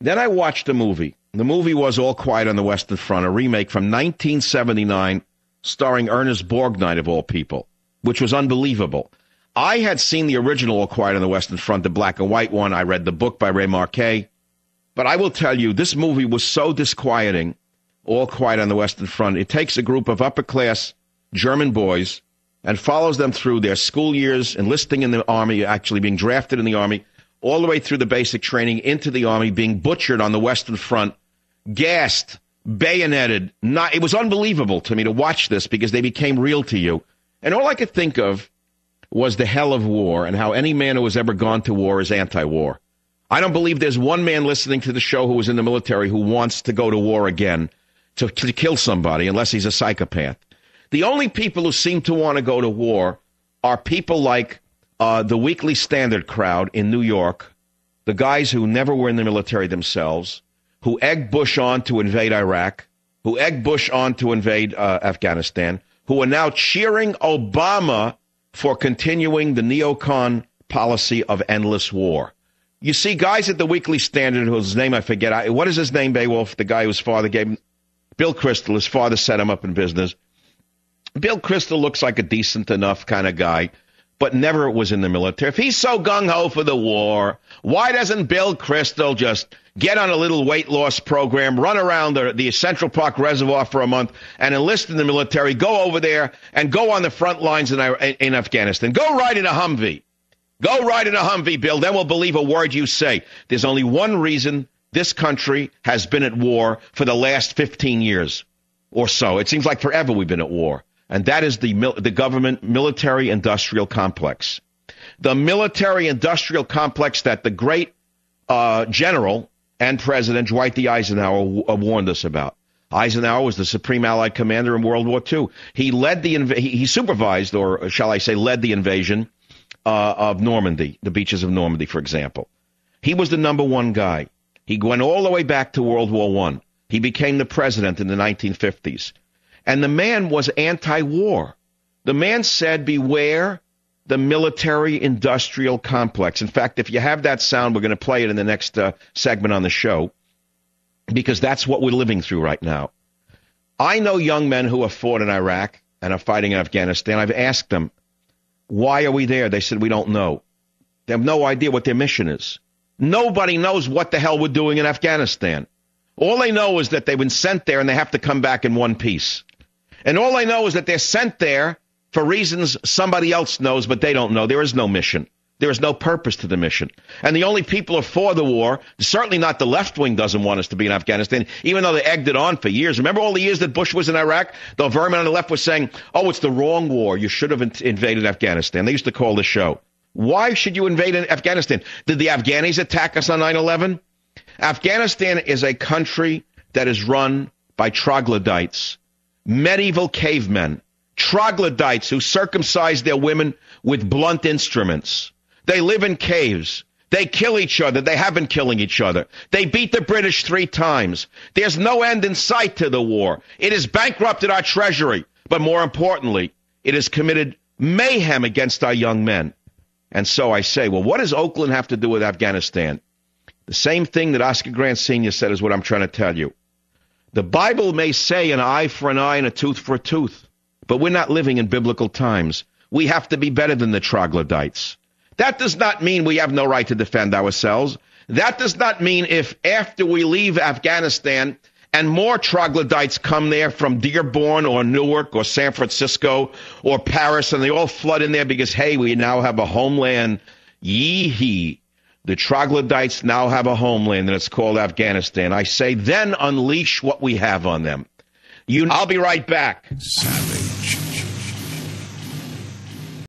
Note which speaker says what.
Speaker 1: Then I watched a movie. The movie was All Quiet on the Western Front, a remake from 1979, starring Ernest Borgnine, of all people, which was unbelievable. I had seen the original All Quiet on the Western Front, the black and white one. I read the book by Ray Marquet. But I will tell you, this movie was so disquieting, All Quiet on the Western Front. It takes a group of upper-class German boys and follows them through their school years, enlisting in the Army, actually being drafted in the Army, all the way through the basic training into the Army, being butchered on the Western Front, gassed, bayoneted. It was unbelievable to me to watch this because they became real to you. And all I could think of was the hell of war and how any man who has ever gone to war is anti-war. I don't believe there's one man listening to the show who was in the military who wants to go to war again to kill somebody unless he's a psychopath. The only people who seem to want to go to war are people like the Weekly Standard crowd in New York, the guys who never were in the military themselves, who egged Bush on to invade Iraq, who egged Bush on to invade Afghanistan, who are now cheering Obama for continuing the neocon policy of endless war. You see guys at the Weekly Standard, whose name I forget. What is his name, Beowulf? The guy whose father gave him? Bill Kristol. His father set him up in business. Bill Kristol looks like a decent enough kind of guy, but never was in the military. If he's so gung-ho for the war, why doesn't Bill Kristol just get on a little weight loss program, run around the Central Park Reservoir for a month, and enlist in the military, go over there, and go on the front lines in Afghanistan? Go ride in a Humvee. Go ride in a Humvee, Bill. Then we'll believe a word you say. There's only one reason this country has been at war for the last 15 years or so. It seems like forever we've been at war. And that is the government military-industrial complex. The military-industrial complex that the great general and President Dwight D. Eisenhower warned us about. Eisenhower was the supreme Allied commander in World War II. He led he supervised, or shall I say, led the invasion of Normandy, the beaches of Normandy, for example. He was the number one guy. He went all the way back to World War I. He became the president in the 1950s. And the man was anti-war. The man said, beware the military-industrial complex. In fact, if you have that sound, we're going to play it in the next segment on the show, because that's what we're living through right now. I know young men who have fought in Iraq and are fighting in Afghanistan. I've asked them, why are we there? They said, we don't know. They have no idea what their mission is. Nobody knows what the hell we're doing in Afghanistan. All they know is that they've been sent there and they have to come back in one piece. And all they know is that they're sent there for reasons somebody else knows, but they don't know. There is no mission. There is no purpose to the mission. And the only people who are for the war, certainly not the left wing doesn't want us to be in Afghanistan, even though they egged it on for years. Remember all the years that Bush was in Iraq? The vermin on the left was saying, oh, it's the wrong war. You should have invaded Afghanistan. They used to call the show. Why should you invade Afghanistan? Did the Afghanis attack us on 9/11? Afghanistan is a country that is run by troglodytes, medieval cavemen, troglodytes who circumcise their women with blunt instruments. They live in caves. They kill each other. They have been killing each other. They beat the British 3 times. There's no end in sight to the war. It has bankrupted our treasury. But more importantly, it has committed mayhem against our young men. And so I say, well, what does Oakland have to do with Afghanistan? The same thing that Oscar Grant Sr. said is what I'm trying to tell you. The Bible may say an eye for an eye and a tooth for a tooth, but we're not living in biblical times. We have to be better than the troglodytes. That does not mean we have no right to defend ourselves. That does not mean if after we leave Afghanistan and more troglodytes come there from Dearborn or Newark or San Francisco or Paris and they all flood in there because, hey, we now have a homeland. Yee-hee. The troglodytes now have a homeland, and it's called Afghanistan. I say then unleash what we have on them. I'll be right back.
Speaker 2: Savage.